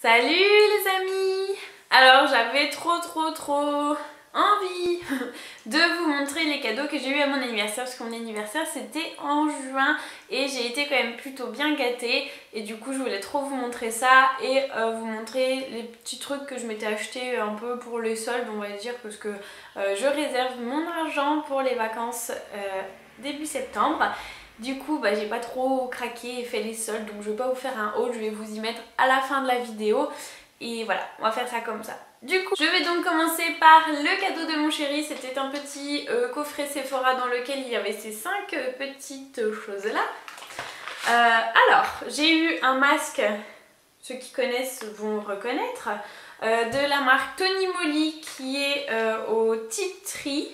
Salut les amis! Alors j'avais trop envie de vous montrer les cadeaux que j'ai eu à mon anniversaire parce que mon anniversaire c'était en juin et j'ai été quand même plutôt bien gâtée et du coup je voulais trop vous montrer ça et vous montrer les petits trucs que je m'étais acheté un peu pour les soldes on va dire parce que je réserve mon argent pour les vacances début septembre. Du coup j'ai pas trop craqué et fait les soldes donc je vais pas vous faire un haul, je vais vous y mettre à la fin de la vidéo et voilà on va faire ça comme ça. Du coup je vais donc commencer par le cadeau de mon chéri, c'était un petit coffret Sephora dans lequel il y avait ces 5 petites choses là. Alors j'ai eu un masque, ceux qui connaissent vont reconnaître, de la marque Tony Moly qui est au tea tree.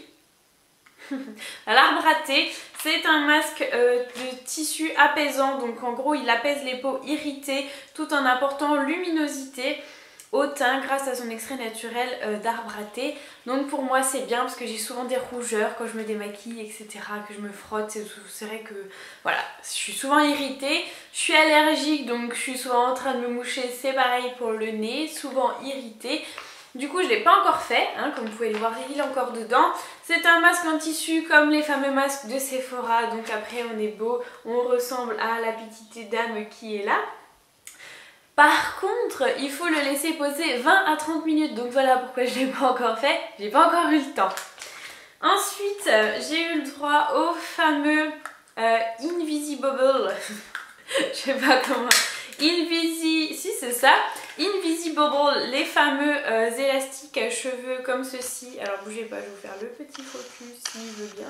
À l'arbre à thé, c'est un masque de tissu apaisant, donc en gros il apaise les peaux irritées tout en apportant luminosité au teint grâce à son extrait naturel d'arbre à thé. Donc pour moi c'est bien parce que j'ai souvent des rougeurs quand je me démaquille etc, que je me frotte, c'est vrai que voilà, je suis souvent irritée, je suis allergique donc je suis souvent en train de me moucher, c'est pareil pour le nez, souvent irritée. Du coup je ne l'ai pas encore fait, hein, comme vous pouvez le voir il est encore dedans. C'est un masque en tissu comme les fameux masques de Sephora, donc après on est beau, on ressemble à la petite dame qui est là. Par contre il faut le laisser poser 20 à 30 minutes, donc voilà pourquoi je ne l'ai pas encore fait, j'ai pas encore eu le temps. Ensuite j'ai eu le droit au fameux Invisible, je sais pas comment... si c'est ça, Invisible, les fameux élastiques à cheveux comme ceci. Alors bougez pas, je vais vous faire le petit focus s'il veut bien.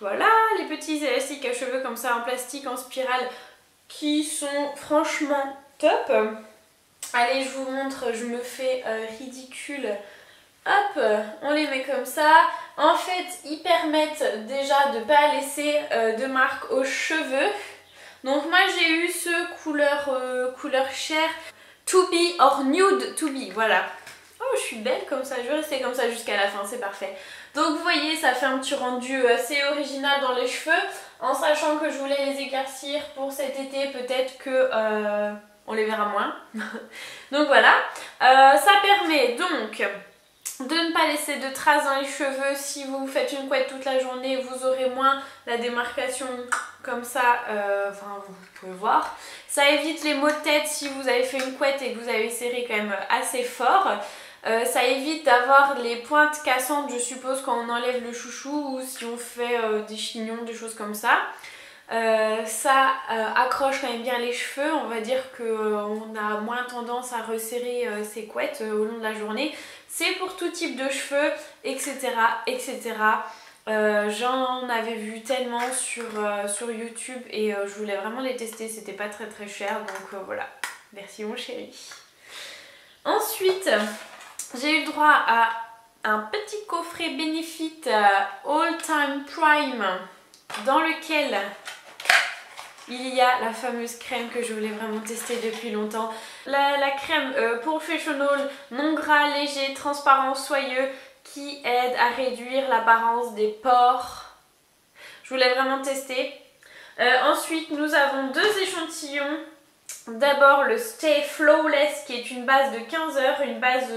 Voilà, les petits élastiques à cheveux comme ça en plastique, en spirale, qui sont franchement top. Allez, je vous montre, je me fais ridicule. Hop, on les met comme ça. En fait, ils permettent déjà de ne pas laisser de marque aux cheveux. Donc moi j'ai eu ce couleur chair To Be or Nude To Be, voilà. Oh je suis belle comme ça, je vais rester comme ça jusqu'à la fin, c'est parfait. Donc vous voyez ça fait un petit rendu assez original dans les cheveux, en sachant que je voulais les éclaircir pour cet été, peut-être que on les verra moins. Donc voilà, ça permet donc de ne pas laisser de traces dans les cheveux. Si vous faites une couette toute la journée, vous aurez moins la démarcation comme ça, enfin vous pouvez voir. Ça évite les maux de tête si vous avez fait une couette et que vous avez serré quand même assez fort. Ça évite d'avoir les pointes cassantes, je suppose, quand on enlève le chouchou ou si on fait des chignons, des choses comme ça. Ça accroche quand même bien les cheveux, on va dire qu'on a moins tendance à resserrer ses couettes au long de la journée. C'est pour tout type de cheveux, etc. etc. J'en avais vu tellement sur YouTube et je voulais vraiment les tester, c'était pas très cher, donc voilà, merci mon chéri. Ensuite, j'ai eu le droit à un petit coffret Benefit All Time Prime dans lequel il y a la fameuse crème que je voulais vraiment tester depuis longtemps. La crème Professional, non gras, léger, transparent, soyeux, qui aide à réduire l'apparence des pores. Je voulais vraiment tester. Ensuite, nous avons 2 échantillons. D'abord le Stay Flawless qui est une base de 15 heures, une base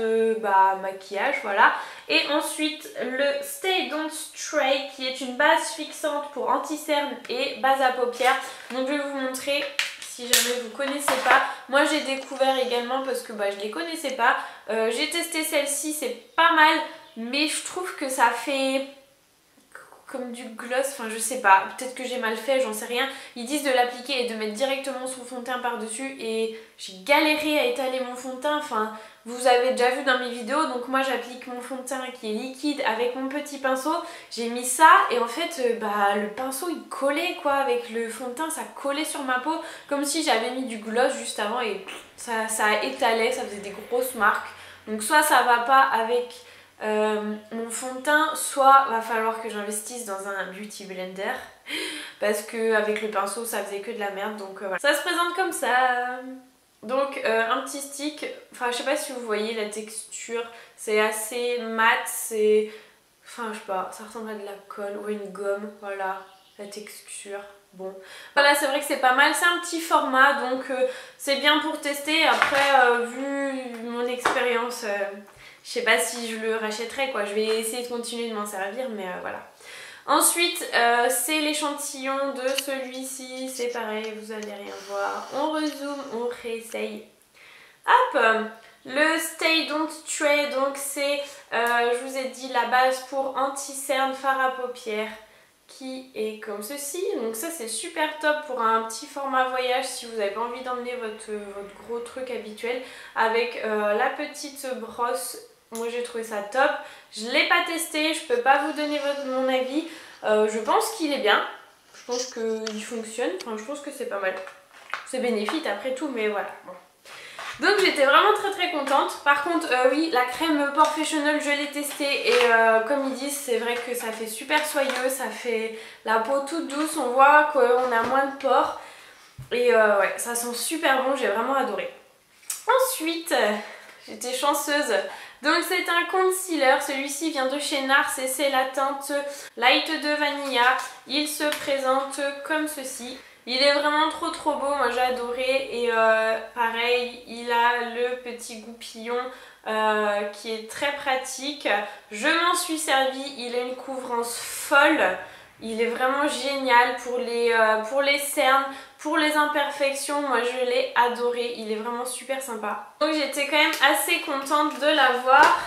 maquillage, voilà. Et ensuite le Stay Don't Stray qui est une base fixante pour anti-cerne et base à paupières. Donc je vais vous montrer si jamais vous ne connaissez pas. Moi j'ai découvert également parce que je ne les connaissais pas. J'ai testé celle-ci, c'est pas mal, mais je trouve que ça fait comme du gloss, enfin je sais pas, peut-être que j'ai mal fait, j'en sais rien. Ils disent de l'appliquer et de mettre directement son fond de teint par dessus et j'ai galéré à étaler mon fond de teint, enfin vous avez déjà vu dans mes vidéos, donc moi j'applique mon fond de teint qui est liquide avec mon petit pinceau, j'ai mis ça et en fait le pinceau il collait quoi avec le fond de teint, ça collait sur ma peau comme si j'avais mis du gloss juste avant et ça étalait, ça faisait des grosses marques. Donc soit ça va pas avec mon fond de teint, soit va falloir que j'investisse dans un beauty blender parce que avec le pinceau ça faisait que de la merde, donc voilà. Ça se présente comme ça. Donc un petit stick, enfin je sais pas si vous voyez la texture, c'est assez mat, c'est, enfin je sais pas, ça ressemble à de la colle ou à une gomme, voilà la texture. bon. Voilà, c'est vrai que c'est pas mal, c'est un petit format, donc c'est bien pour tester. Après, vu mon expérience, je sais pas si je le rachèterai quoi. Je vais essayer de continuer de m'en servir, mais voilà. Ensuite, c'est l'échantillon de celui-ci, c'est pareil, vous allez rien voir. On rezoome, on réessaye. Hop, le Stay Don't Tray, donc c'est, je vous ai dit, la base pour anti-cerne fard à paupières qui est comme ceci. Donc ça c'est super top pour un petit format voyage si vous n'avez pas envie d'emmener votre gros truc habituel avec la petite brosse. Moi j'ai trouvé ça top. Je ne l'ai pas testé, je peux pas vous donner mon avis. Je pense qu'il est bien. Je pense qu'il fonctionne. Enfin, je pense que c'est pas mal. C'est bénéfique après tout, mais voilà. Bon. Donc j'étais vraiment très contente. Par contre, oui, la crème Porefessional, je l'ai testée. Et comme ils disent, c'est vrai que ça fait super soyeux. Ça fait la peau toute douce. On voit qu'on a moins de pores. Et ouais, ça sent super bon. J'ai vraiment adoré. Ensuite, j'étais chanceuse. Donc c'est un concealer, celui-ci vient de chez NARS et c'est la teinte Light de Vanilla. Il se présente comme ceci. Il est vraiment trop beau, moi j'ai adoré et pareil, il a le petit goupillon qui est très pratique. Je m'en suis servie, il a une couvrance folle. Il est vraiment génial pour les cernes, pour les imperfections. Moi je l'ai adoré, il est vraiment super sympa. Donc j'étais quand même assez contente de l'avoir.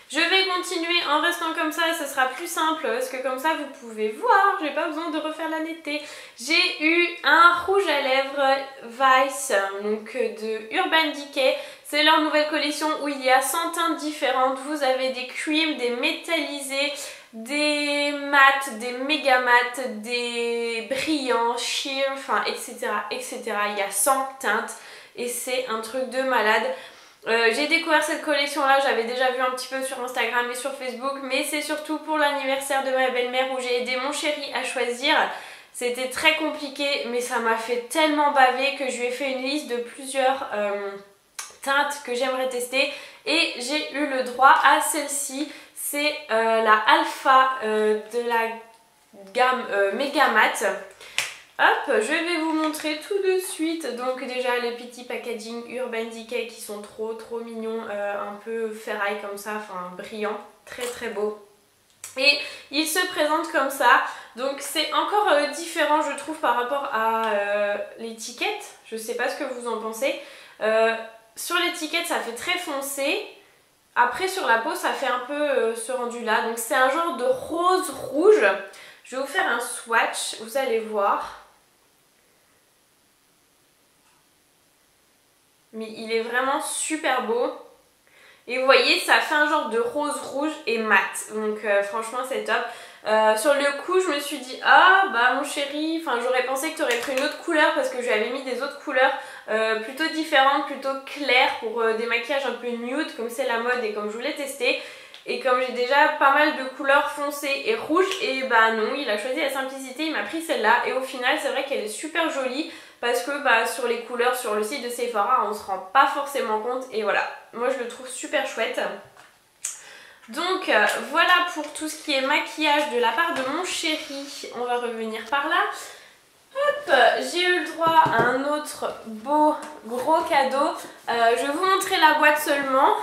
Je vais continuer en restant comme ça, ce sera plus simple parce que comme ça vous pouvez voir, j'ai pas besoin de refaire la netteté. J'ai eu un rouge à lèvres Vice, donc de Urban Decay. C'est leur nouvelle collection où il y a 100 teintes différentes. Vous avez des creams, des métallisés, des mats, des méga mats, des brillants, sheer, enfin etc. Il y a 100 teintes et c'est un truc de malade. J'ai découvert cette collection là, j'avais déjà vu un petit peu sur Instagram et sur Facebook, mais c'est surtout pour l'anniversaire de ma belle-mère où j'ai aidé mon chéri à choisir. C'était très compliqué mais ça m'a fait tellement baver que je lui ai fait une liste de plusieurs teintes que j'aimerais tester et j'ai eu le droit à celle-ci. C'est la Alpha de la gamme Mega Matte. Hop, je vais vous montrer tout de suite. Donc déjà les petits packaging Urban Decay qui sont trop mignons, un peu ferraille comme ça, enfin brillant, très beau. Et il se présente comme ça, donc c'est encore différent je trouve par rapport à l'étiquette. Je sais pas ce que vous en pensez. Sur l'étiquette ça fait très foncé. Après sur la peau ça fait un peu ce rendu là. Donc c'est un genre de rose rouge. Je vais vous faire un swatch, vous allez voir. Mais il est vraiment super beau. Et vous voyez, ça fait un genre de rose rouge et mat. Donc franchement c'est top. Sur le coup je me suis dit, ah bah mon chéri, enfin j'aurais pensé que tu aurais pris une autre couleur parce que je lui avais mis des autres couleurs plutôt différentes, plutôt claires pour des maquillages un peu nude comme c'est la mode et comme je voulais tester. Et comme j'ai déjà pas mal de couleurs foncées et rouges, et bah non, il a choisi la simplicité, il m'a pris celle-là. Et au final c'est vrai qu'elle est super jolie parce que bah, sur les couleurs sur le site de Sephora on se rend pas forcément compte. Et voilà, moi je le trouve super chouette. Donc voilà pour tout ce qui est maquillage de la part de mon chéri. On va revenir par là. Hop, j'ai eu le droit à un autre beau gros cadeau. Je vais vous montrer la boîte seulement.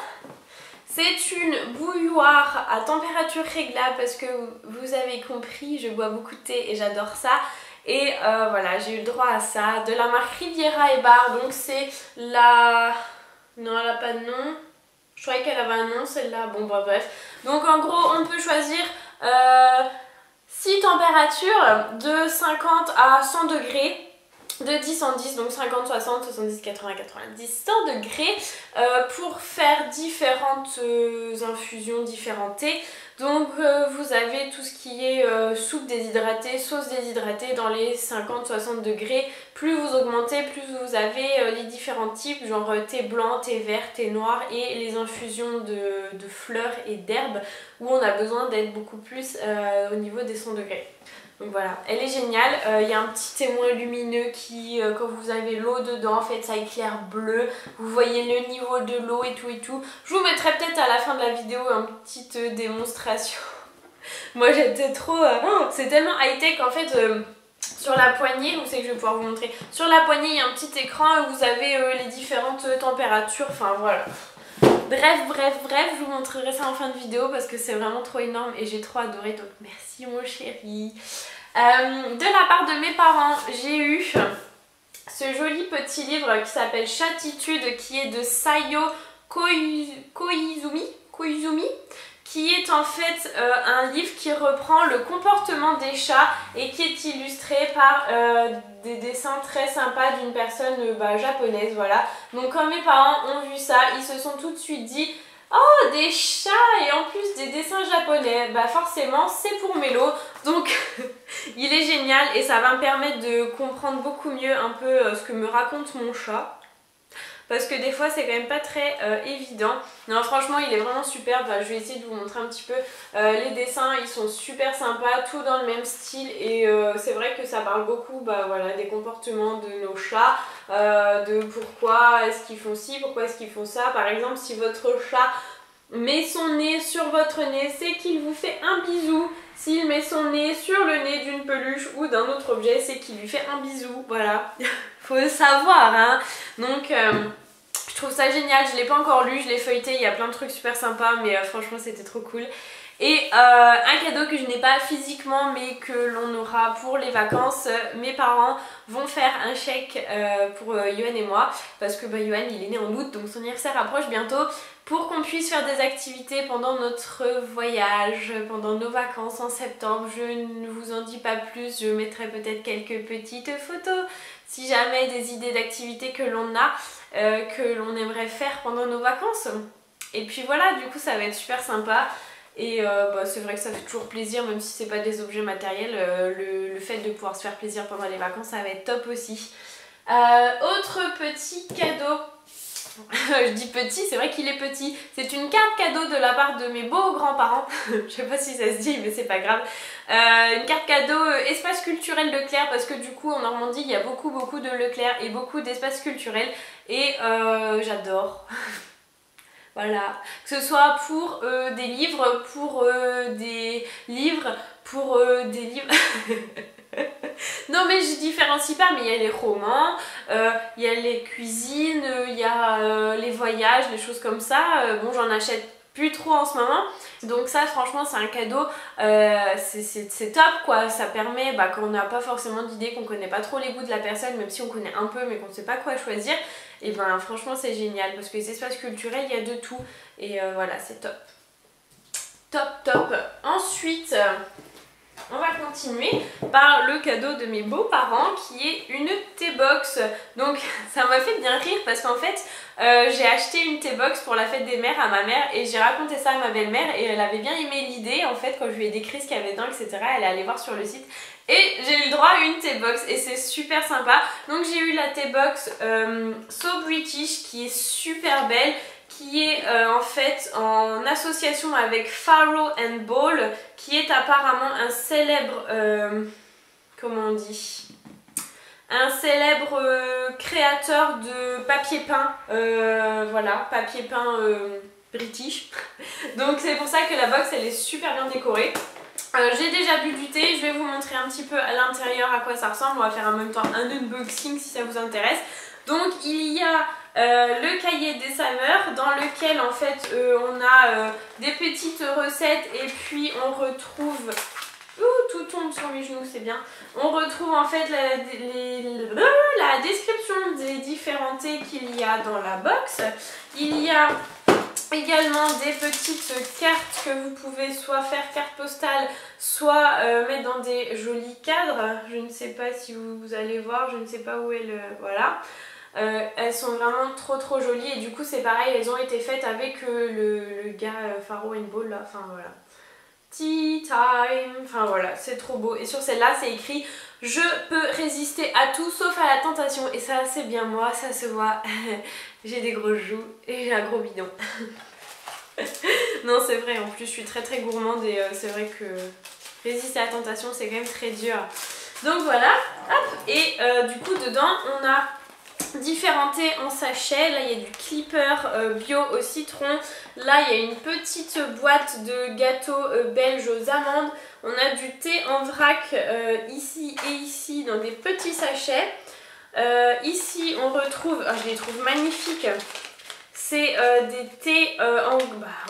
C'est une bouilloire à température réglable parce que vous avez compris, je bois beaucoup de thé et j'adore ça. Et voilà, j'ai eu le droit à ça, de la marque Riviera et Bar. Donc c'est la... Non, elle n'a pas de nom. Je croyais qu'elle avait un nom celle-là, bon bah bref. Donc en gros on peut choisir 6 températures de 50 à 100 degrés. De 10 en 10, donc 50, 60, 70, 80, 90, 100 degrés pour faire différentes infusions, différents thés. Donc vous avez tout ce qui est soupe déshydratée, sauce déshydratée dans les 50-60 degrés. Plus vous augmentez, plus vous avez les différents types, genre thé blanc, thé vert, thé noir et les infusions de fleurs et d'herbes où on a besoin d'être beaucoup plus au niveau des 100 degrés. Donc voilà, elle est géniale, il y a un petit témoin lumineux qui, quand vous avez l'eau dedans, en fait ça éclaire bleu, vous voyez le niveau de l'eau et tout. Je vous mettrai peut-être à la fin de la vidéo une petite démonstration. Moi j'étais trop... c'est tellement high-tech en fait, Sur la poignée, vous savez que je vais pouvoir vous montrer. Sur la poignée, il y a un petit écran où vous avez les différentes températures. Enfin voilà. Bref, je vous montrerai ça en fin de vidéo parce que c'est vraiment trop énorme et j'ai trop adoré. Donc merci mon chéri. De la part de mes parents, j'ai eu ce joli petit livre qui s'appelle Chatitude, qui est de Sayo Koizumi, qui est en fait un livre qui reprend le comportement des chats et qui est illustré par des dessins très sympas d'une personne japonaise, voilà. Donc quand mes parents ont vu ça, ils se sont tout de suite dit « Oh, des chats et en plus des dessins japonais !» Bah forcément, c'est pour Mélo, donc il est génial et ça va me permettre de comprendre beaucoup mieux un peu ce que me raconte mon chat. Parce que des fois c'est quand même pas très évident. Non franchement il est vraiment super, je vais essayer de vous montrer un petit peu. Les dessins ils sont super sympas, tout dans le même style et c'est vrai que ça parle beaucoup voilà, des comportements de nos chats, de pourquoi est-ce qu'ils font ci, pourquoi est-ce qu'ils font ça. Par exemple si votre chat met son nez sur votre nez, c'est qu'il vous fait un bisou. S'il met son nez sur le nez d'une peluche ou d'un autre objet, c'est qu'il lui fait un bisou, voilà. Faut le savoir, hein. Donc je trouve ça génial, je l'ai pas encore lu, je l'ai feuilleté, il y a plein de trucs super sympas, mais franchement c'était trop cool. Et un cadeau que je n'ai pas physiquement mais que l'on aura pour les vacances, mes parents vont faire un chèque pour Yoann et moi, parce que Yoann il est né en août, donc son anniversaire approche bientôt, pour qu'on puisse faire des activités pendant notre voyage, pendant nos vacances en septembre. Je ne vous en dis pas plus, je mettrai peut-être quelques petites photos si jamais des idées d'activités que l'on a, que l'on aimerait faire pendant nos vacances. Et puis voilà, du coup ça va être super sympa. Et c'est vrai que ça fait toujours plaisir, même si c'est pas des objets matériels, le fait de pouvoir se faire plaisir pendant les vacances, ça va être top aussi. Autre petit cadeau, je dis petit, c'est vrai qu'il est petit, c'est une carte cadeau de la part de mes beaux grands-parents, je sais pas si ça se dit mais c'est pas grave, une carte cadeau espace culturel Leclerc, parce que du coup en Normandie il y a beaucoup de Leclerc et beaucoup d'espaces culturels et j'adore. Voilà, que ce soit pour des livres, pour des livres, pour des livres... Non mais je différencie pas, mais il y a les romans, il y a les cuisines, il y a les voyages, les choses comme ça. Bon, j'en achète plus trop en ce moment, donc ça franchement c'est un cadeau, c'est top quoi. Ça permet quand on n'a pas forcément d'idée, qu'on connaît pas trop les goûts de la personne, même si on connaît un peu mais qu'on sait pas quoi choisir, et franchement c'est génial parce que les espaces culturels il y a de tout et voilà, c'est top. Top. Ensuite on va continuer par le cadeau de mes beaux-parents qui est une T-Box. Donc ça m'a fait bien rire parce qu'en fait j'ai acheté une T-Box pour la fête des mères à ma mère et j'ai raconté ça à ma belle-mère et elle avait bien aimé l'idée. En fait quand je lui ai décrit ce qu'il y avait dedans etc, elle est allée voir sur le site et j'ai eu le droit à une T-Box et c'est super sympa. Donc j'ai eu la T-Box So British qui est super belle, qui est en fait en association avec Farrow & Ball, qui est apparemment un célèbre, comment on dit, un célèbre créateur de papier peint, voilà, papier peint british. Donc c'est pour ça que la box elle est super bien décorée. J'ai déjà bu du thé, je vais vous montrer un petit peu à l'intérieur à quoi ça ressemble, on va faire en même temps un unboxing si ça vous intéresse. Donc il y a le cahier des saveurs dans lequel en fait on a des petites recettes et puis on retrouve... tout tombe sur mes genoux, c'est bien. On retrouve en fait la description des différents thés qu'il y a dans la box. Il y a également des petites cartes que vous pouvez soit faire carte postale, soit mettre dans des jolis cadres. Je ne sais pas si vous allez voir, je ne sais pas où est le... Voilà. Elles sont vraiment trop jolies et du coup c'est pareil, elles ont été faites avec le gars Farrow & Ball là, enfin voilà. Tea time, enfin voilà, c'est trop beau. Et sur celle-là c'est écrit « Je peux résister à tout sauf à la tentation » et ça c'est bien moi, ça se voit. J'ai des grosses joues et j'ai un gros bidon. Non c'est vrai, en plus je suis très gourmande et c'est vrai que résister à la tentation c'est quand même très dur. Donc voilà, hop, et du coup dedans on a différents thés en sachet. Là il y a du clipper bio au citron. Là il y a une petite boîte de gâteaux belges aux amandes. On a du thé en vrac ici et ici dans des petits sachets. Ici on retrouve, je les trouve magnifiques, c'est des thés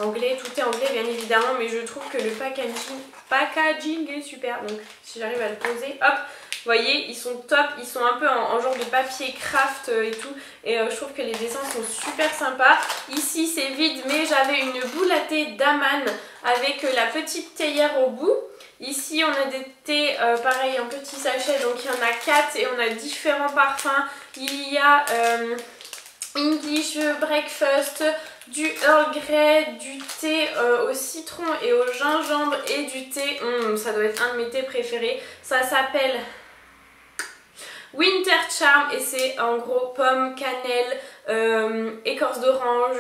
anglais, tout est anglais bien évidemment, mais je trouve que le packaging est super. Donc si j'arrive à le poser, hop, vous voyez, ils sont top, ils sont un peu en genre de papier craft et tout. Et je trouve que les dessins sont super sympas. Ici c'est vide, mais j'avais une boule à thé d'Aman avec la petite théière au bout. Ici on a des thés pareil en petits sachets, donc il y en a 4 et on a différents parfums. Il y a English Breakfast, du Earl Grey, du thé au citron et au gingembre et du thé, ça doit être un de mes thés préférés. Ça s'appelle Winter Charm et c'est en gros pomme, cannelle, écorce d'orange,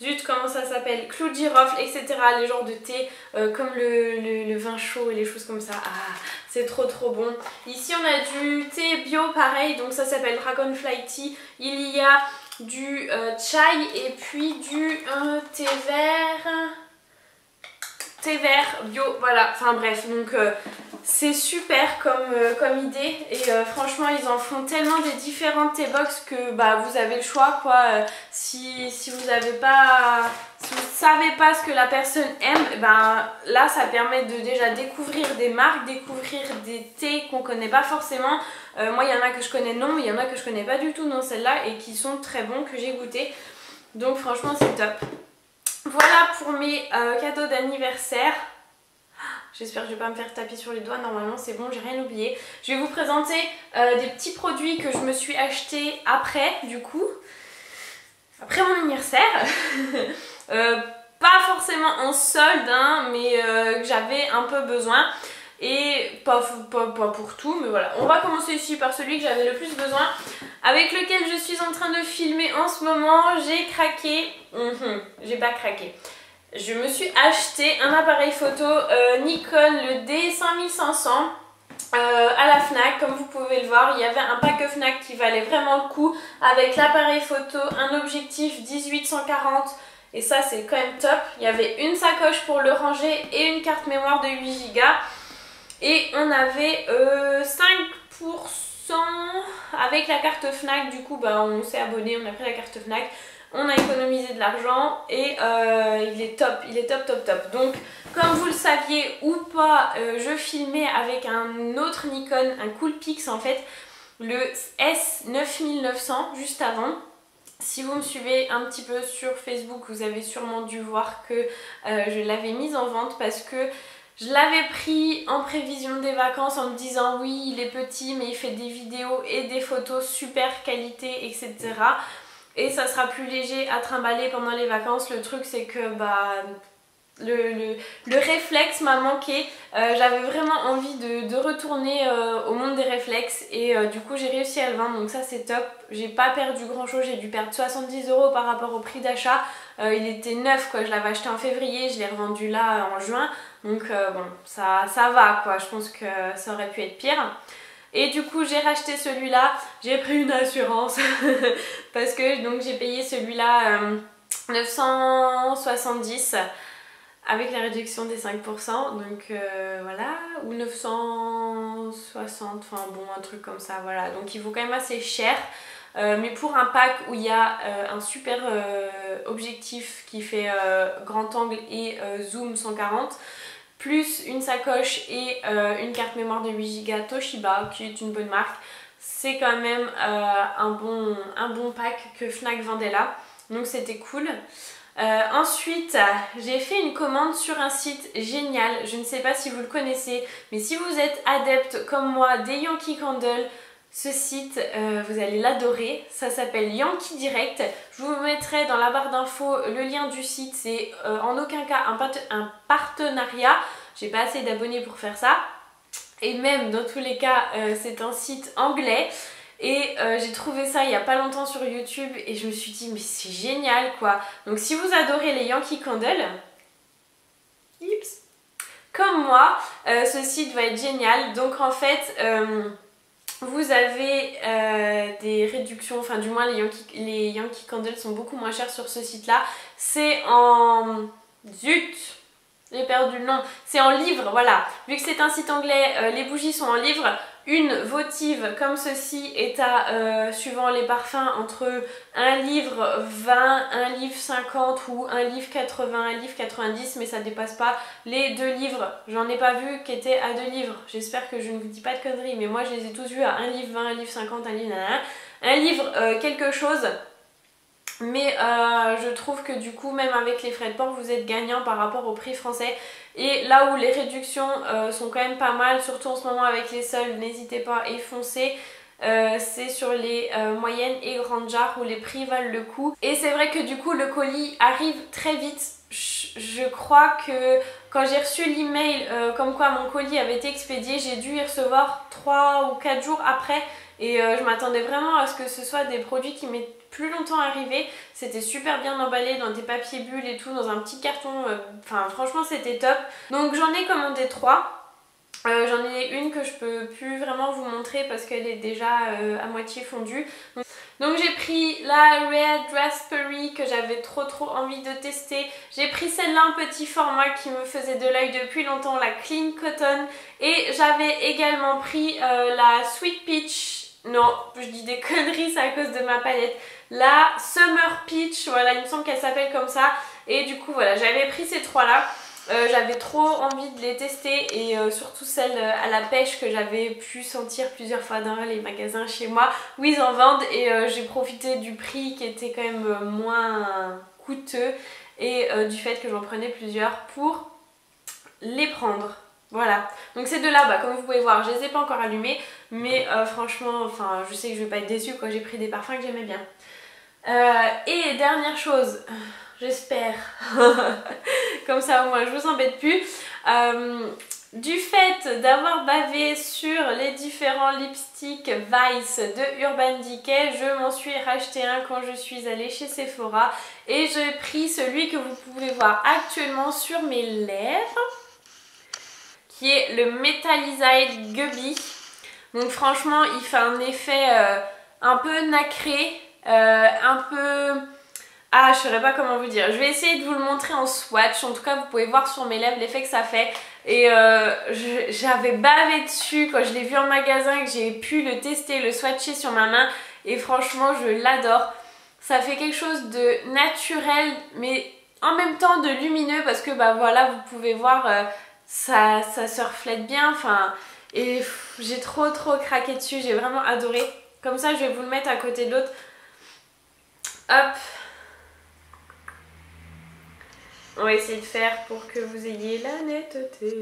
zut comment ça s'appelle, clou de girofle, etc. Les genres de thé comme le vin chaud et les choses comme ça. Ah, c'est trop bon. Ici on a du thé bio pareil, donc ça s'appelle Dragonfly Tea. Il y a du chai et puis du thé vert bio, voilà, enfin bref, donc c'est super comme idée et franchement ils en font tellement des différentes tea box que vous avez le choix quoi. Si vous savez pas ce que la personne aime, là ça permet de déjà découvrir des marques, découvrir des thés qu'on connaît pas forcément. Moi il y en a que je connais non, mais il y en a que je connais pas du tout dans celle-là et qui sont très bons, que j'ai goûté, donc franchement c'est top. Voilà pour mes cadeaux d'anniversaire. J'espère que je ne vais pas me faire taper sur les doigts, normalement c'est bon, j'ai rien oublié. Je vais vous présenter des petits produits que je me suis achetés après, du coup. Après mon anniversaire. Pas forcément en solde, hein, mais que j'avais un peu besoin. Et pas pour tout, mais voilà. On va commencer ici par celui que j'avais le plus besoin, avec lequel je suis en train de filmer en ce moment. J'ai craqué. J'ai pas craqué. Je me suis acheté un appareil photo Nikon, le D5500 à la Fnac. Comme vous pouvez le voir, il y avait un pack Fnac qui valait vraiment le coup, avec l'appareil photo, un objectif 18-140. Et ça c'est quand même top. Il y avait une sacoche pour le ranger et une carte mémoire de 8 Go. Et on avait 5% avec la carte Fnac. Du coup on s'est abonné, on a pris la carte Fnac. On a économisé de l'argent et il est top, top. Donc comme vous le saviez ou pas, je filmais avec un autre Nikon, un Coolpix en fait, le S9900 juste avant. Si vous me suivez un petit peu sur Facebook, vous avez sûrement dû voir que je l'avais mise en vente parce que je l'avais pris en prévision des vacances en me disant oui il est petit mais il fait des vidéos et des photos super qualité, etc. Et ça sera plus léger à trimballer pendant les vacances. Le truc c'est que le réflexe m'a manqué. J'avais vraiment envie de retourner au monde des réflexes et du coup j'ai réussi à le vendre, donc ça c'est top. J'ai pas perdu grand chose, j'ai dû perdre 70 € par rapport au prix d'achat. Il était neuf quoi, je l'avais acheté en février, je l'ai revendu là en juin, donc bon ça va quoi, je pense que ça aurait pu être pire. Et du coup j'ai racheté celui-là, j'ai pris une assurance parce que donc j'ai payé celui-là 970 avec la réduction des 5%, donc voilà, ou 960, enfin bon un truc comme ça, voilà, donc il vaut quand même assez cher. Mais pour un pack où il y a un super objectif qui fait grand angle et zoom 140, plus une sacoche et une carte mémoire de 8 Go Toshiba qui est une bonne marque, c'est quand même un bon pack que Fnac vendait là, donc c'était cool. Ensuite j'ai fait une commande sur un site génial, je ne sais pas si vous le connaissez, mais si vous êtes adepte comme moi des Yankee Candle, ce site vous allez l'adorer. Ça s'appelle Yankee Direct. Je vous mettrai dans la barre d'infos le lien du site. C'est en aucun cas un partenariat, j'ai pas assez d'abonnés pour faire ça, et même dans tous les cas c'est un site anglais. Et j'ai trouvé ça il y a pas longtemps sur YouTube et je me suis dit mais c'est génial quoi. Donc si vous adorez les Yankee Candle, comme moi, ce site va être génial. Donc en fait vous avez des réductions, enfin du moins les Yankee Candle sont beaucoup moins chers sur ce site là. C'est en... Zut, j'ai perdu le nom. C'est en livres, voilà. Vu que c'est un site anglais, les bougies sont en livres. Une votive comme ceci est à, suivant les parfums, entre un livre 20, un livre 50 ou un livre 80, un livre 90, mais ça dépasse pas les 2 livres. J'en ai pas vu qui étaient à 2 livres. J'espère que je ne vous dis pas de conneries, mais moi je les ai tous vus à un livre 20, un livre 50, un livre nanana. Un livre quelque chose. Mais je trouve que du coup, même avec les frais de port, vous êtes gagnant par rapport au prix français. Et là où les réductions sont quand même pas mal, surtout en ce moment avec les soldes, n'hésitez pas et foncez. C'est sur les moyennes et grandes jarres où les prix valent le coup. Et c'est vrai que du coup le colis arrive très vite. Je crois que quand j'ai reçu l'email comme quoi mon colis avait été expédié, j'ai dû y recevoir 3 ou 4 jours après. Et je m'attendais vraiment à ce que ce soit des produits qui mettent plus longtemps à arriver. C'était super bien emballé dans des papiers bulles et tout, dans un petit carton. Enfin franchement c'était top. Donc j'en ai commandé 3. J'en ai une que je peux plus vraiment vous montrer parce qu'elle est déjà à moitié fondue. Donc j'ai pris la Red Raspberry que j'avais trop envie de tester. J'ai pris celle-là en petit format qui me faisait de l'œil depuis longtemps, la Clean Cotton. Et j'avais également pris la Sweet Peach. Non, je dis des conneries, c'est à cause de ma palette. La Summer Peach, voilà, il me semble qu'elle s'appelle comme ça. Et du coup voilà, j'avais pris ces 3-là. J'avais trop envie de les tester et surtout celle à la pêche que j'avais pu sentir plusieurs fois dans les magasins chez moi où ils en vendent, et j'ai profité du prix qui était quand même moins coûteux et du fait que j'en prenais plusieurs pour les prendre. Voilà, donc ces 2-là, bah, comme vous pouvez voir, je les ai pas encore allumés, mais franchement, enfin, je sais que je vais pas être déçue quand j'ai pris des parfums que j'aimais bien. Et dernière chose, j'espère, comme ça au moins je vous embête plus, du fait d'avoir bavé sur les différents lipsticks Vice de Urban Decay, je m'en suis racheté un quand je suis allée chez Sephora et j'ai pris celui que vous pouvez voir actuellement sur mes lèvres, qui est le Metallized Gubby. Donc franchement il fait un effet un peu nacré, un peu... Ah, je saurais pas comment vous dire. Je vais essayer de vous le montrer en swatch. En tout cas, vous pouvez voir sur mes lèvres l'effet que ça fait. Et j'avais bavé dessus quand je l'ai vu en magasin et que j'ai pu le tester, le swatcher sur ma main. Et franchement, je l'adore. Ça fait quelque chose de naturel, mais en même temps de lumineux. Parce que, bah voilà, vous pouvez voir, ça se reflète bien. Enfin, et j'ai trop craqué dessus. J'ai vraiment adoré. Comme ça, je vais vous le mettre à côté de l'autre. Hop. On va essayer de faire pour que vous ayez la netteté.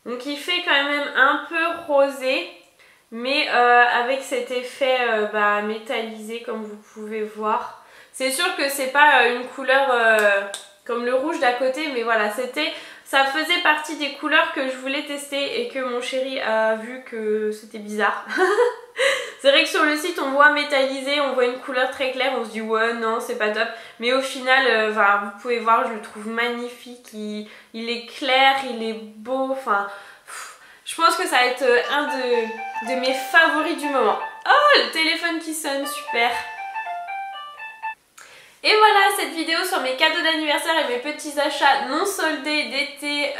Donc il fait quand même un peu rosé, mais avec cet effet métallisé comme vous pouvez voir. C'est sûr que c'est pas une couleur comme le rouge d'à côté, mais voilà, ça faisait partie des couleurs que je voulais tester et que mon chéri a vu que c'était bizarre. C'est vrai que sur le site on voit métallisé, on voit une couleur très claire, on se dit ouais non c'est pas top, mais au final vous pouvez voir, je le trouve magnifique, il est clair, il est beau, enfin je pense que ça va être un de mes favoris du moment. Oh, le téléphone qui sonne, super. Et voilà, cette vidéo sur mes cadeaux d'anniversaire et mes petits achats non soldés d'été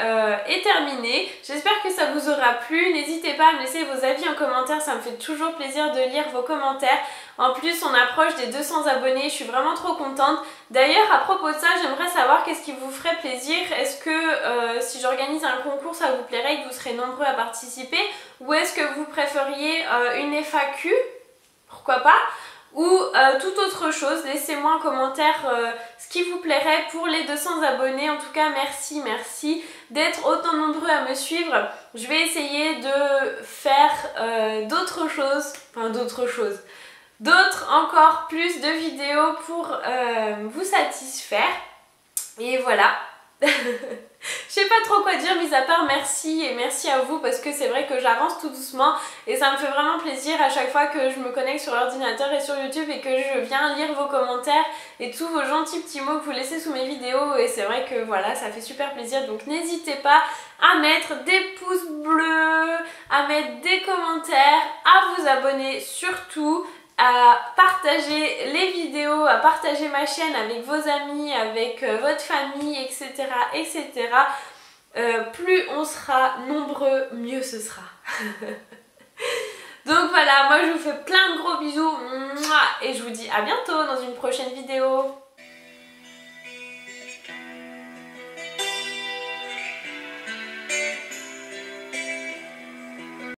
est terminée. J'espère que ça vous aura plu. N'hésitez pas à me laisser vos avis en commentaire, ça me fait toujours plaisir de lire vos commentaires. En plus, on approche des 200 abonnés, je suis vraiment trop contente. D'ailleurs, à propos de ça, j'aimerais savoir qu'est-ce qui vous ferait plaisir. Est-ce que si j'organise un concours, ça vous plairait et que vous serez nombreux à participer? Ou est-ce que vous préfériez une FAQ? Pourquoi pas? Ou toute autre chose, laissez-moi en commentaire ce qui vous plairait pour les 200 abonnés. En tout cas merci d'être autant nombreux à me suivre. Je vais essayer de faire d'autres encore plus de vidéos pour vous satisfaire. Et voilà, Je sais pas trop quoi dire mis à part merci et merci à vous parce que c'est vrai que j'avance tout doucement et ça me fait vraiment plaisir à chaque fois que je me connecte sur l'ordinateur et sur YouTube et que je viens lire vos commentaires et tous vos gentils petits mots que vous laissez sous mes vidéos et c'est vrai que voilà, ça fait super plaisir, donc n'hésitez pas à mettre des pouces bleus, à mettre des commentaires, à vous abonner surtout, à partager les vidéos, à partager ma chaîne avec vos amis, avec votre famille, etc. etc. Plus on sera nombreux, mieux ce sera. Donc voilà, moi je vous fais plein de gros bisous et je vous dis à bientôt dans une prochaine vidéo.